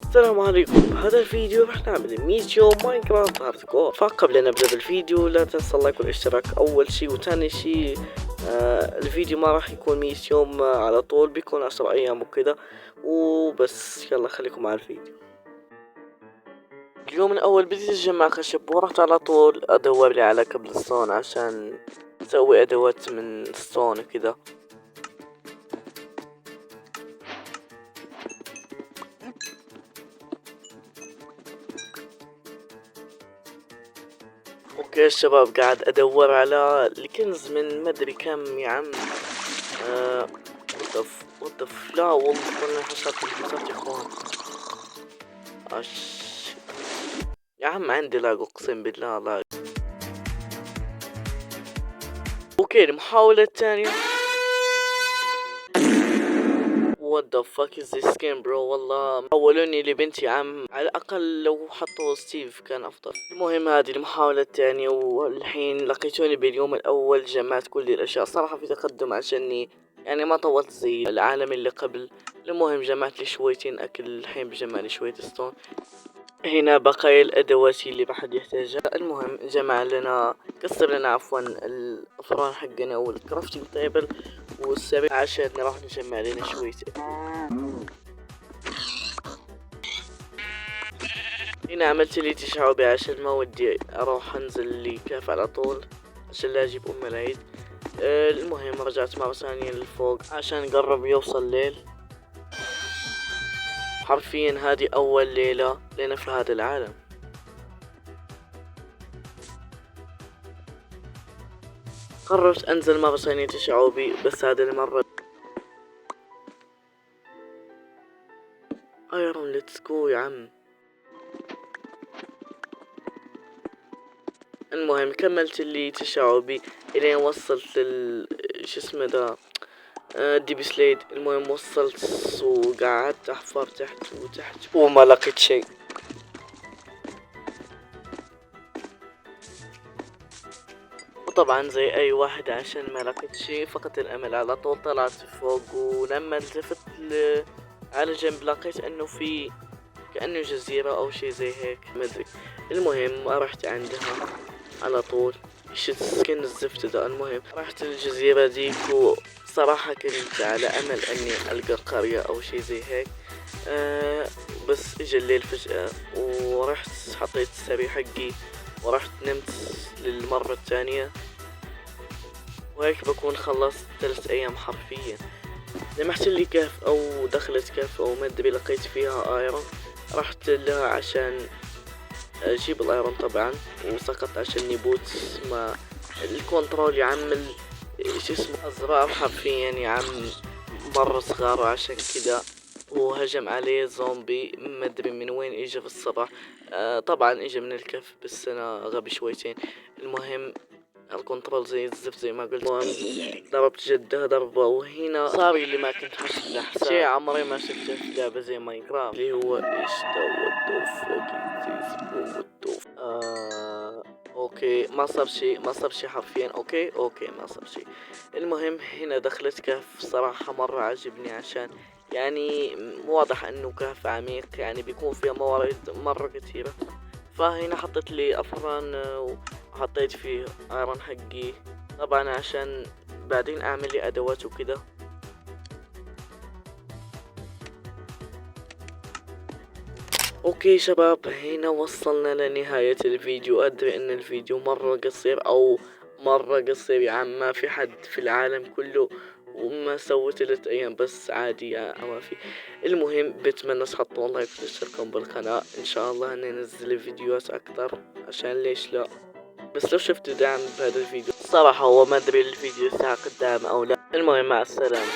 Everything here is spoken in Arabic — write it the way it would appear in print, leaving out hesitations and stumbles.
السلام عليكم. بهذا الفيديو راح نعمل ميسيون ماينكرافت هاردكور. فقبل ان نبدا بالفيديو لا تنسى اللايك والاشتراك اول شي، وثاني شي الفيديو ما راح يكون ميسيون على طول، بيكون 10 ايام وكذا وبس. يلا خليكم مع الفيديو. اليوم الاول بديت اجمع خشب ورحت على طول ادور لي على كبل الصون عشان اسوي ادوات من الصون وكذا. اوكي الشباب، قاعد ادور على الكنز من مدري كم يا عم. وطف لا والله حسبت يا اخوان. يا عم عندي لاج، اقسم بالله لاج. اوكي المحاولة الثانية. what the fuck is this game bro؟ والله حولوني لبنت يا عم، على الاقل لو حطوا ستيف كان افضل. المهم هذه المحاولة الثانية، والحين لقيتوني باليوم الاول جمعت كل الاشياء. صراحة في تقدم عشاني يعني ما طولت زي العالم اللي قبل. المهم جمعت لي شويتين اكل، الحين بجمع لي شوية ستون. هنا بقايا الادوات اللي ما حد يحتاجها. المهم جمع لنا كسر لنا عفوا الفران حقنا والكرافتنج تيبل والسرير عشان راح نجمع لنا شوية. هنا عملت لي تشعبي عشان ما ودي اروح انزل لي كاف على طول عشان لا اجيب ام العيد. المهم رجعت مرة ثانية للفوق عشان قرب يوصل ليل. حرفيا هذه اول ليلة لنا في هذا العالم. قررت انزل مرة ثانية تشعبي، بس هذا المرة ايرون. ليتس جو يا عم. المهم كملت اللي تشعبي الين وصلت شو اسمه ذا ديبي سليد. المهم وصلت وقعدت احفر تحت وتحت وما لقيت شيء. وطبعا زي اي واحد عشان ما لقيت شيء فقدت الامل على طول. طلعت فوق ولما التفت على جنب لقيت انه في كأنه جزيرة او شيء زي هيك مدري. المهم رحت عندها على طول. ايش سكن الزفت ده. المهم رحت الجزيرة ديك، وصراحة كنت على امل اني القى قرية او شيء زي هيك. بس اجى الليل فجأة ورحت حطيت السري حقي ورحت نمت للمرة الثانية، وهيك بكون خلصت 3 ايام حرفيا. لمحت لي كهف او دخلت كهف او مدري لقيت فيها ايرون. رحت لها عشان اجيب الايرون طبعا، وسقطت عشان يبوت ما الكنترول يا عم شو اسمه ازرار حرفيا يا عم مرة صغار. عشان كذا وهجم عليه زومبي ما ادري من وين اجى في الصباح. طبعا اجى من الكهف بس انا غبي شويتين. المهم الكنترول زي الزفت زي ما قلت. المهم ضربت جده ضربة، وهنا صار اللي ما كنت حاسس له حساب. شيء عمري ما شفته في لعبة زي ماينكرافت اللي هو ايش اوكي ما صار شيء حرفيا. اوكي ما صار شيء. المهم هنا دخلت كهف صراحة مرة عجبني عشان يعني واضح انه كهف عميق، يعني بيكون فيها موارد مرة كثيرة. فهنا حطيت لي افران وحطيت فيه ايرون حقي طبعا عشان بعدين اعمل لي ادوات وكذا. اوكي شباب، هنا وصلنا لنهاية الفيديو. ادري ان الفيديو مرة قصير او مرة قصير يا عم، ما في حد في العالم كله وما سويت 3 ايام، بس عادي يا ما في. المهم بتمنى تحطوا لايك وتشتركوا بالقناة، ان شاء الله ننزل فيديوهات اكتر عشان ليش لا. بس لو شفتوا دعم بهذا الفيديو صراحة هو ما ادري الفيديو يستحق الدعم او لا. المهم مع السلامة.